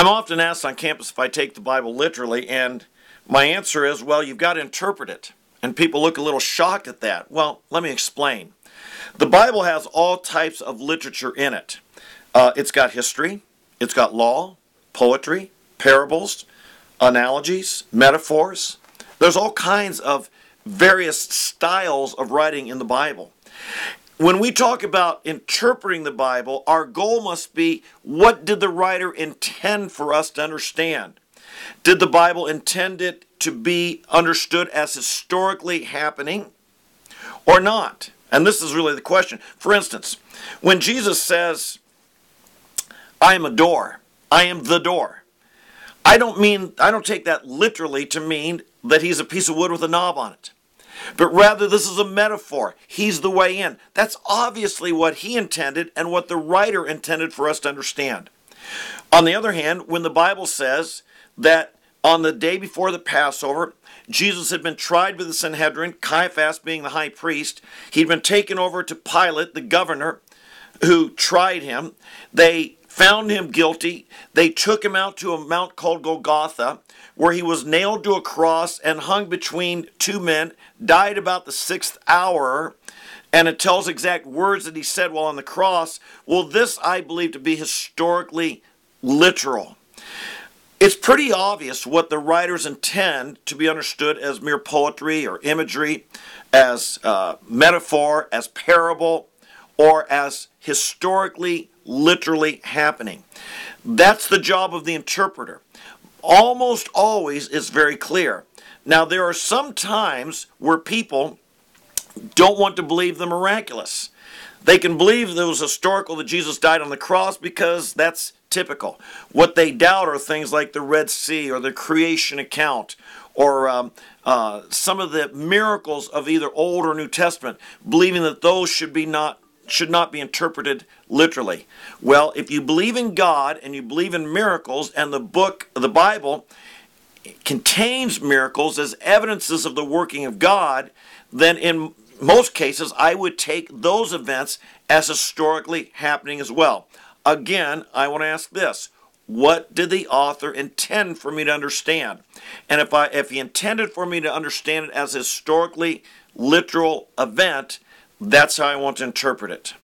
I'm often asked on campus if I take the Bible literally, and my answer is, well, you've got to interpret it. And people look a little shocked at that. Well, let me explain. The Bible has all types of literature in it. It's got history, it's got law, poetry, parables, analogies, metaphors. There's all kinds of various styles of writing in the Bible. When we talk about interpreting the Bible, our goal must be, what did the writer intend for us to understand? Did the Bible intend it to be understood as historically happening or not? And this is really the question. For instance, when Jesus says, I am a door, I am the door, I don't take that literally to mean that he's a piece of wood with a knob on it. But rather, this is a metaphor. He's the way in. That's obviously what he intended and what the writer intended for us to understand. On the other hand, when the Bible says that on the day before the Passover, Jesus had been tried by the Sanhedrin, Caiaphas being the high priest. He'd been taken over to Pilate, the governor, who tried him. They found him guilty. They took him out to a mount called Golgotha, where he was nailed to a cross and hung between two men, died about the 6th hour, and it tells exact words that he said while on the cross. Well, this I believe to be historically literal. It's pretty obvious what the writers intend to be understood as mere poetry or imagery, as metaphor, as parable, or as historically, literally happening. That's the job of the interpreter. Almost always is very clear. Now, there are some times where people don't want to believe the miraculous. They can believe that it was historical that Jesus died on the cross because that's typical. What they doubt are things like the Red Sea or the creation account or some of the miracles of either Old or New Testament, believing that those should not be interpreted literally. Well, if you believe in God and you believe in miracles, and the Bible contains miracles as evidences of the working of God, then in most cases I would take those events as historically happening as well. Again, I want to ask this: what did the author intend for me to understand? And if he intended for me to understand it as a historically literal event, that's how I want to interpret it.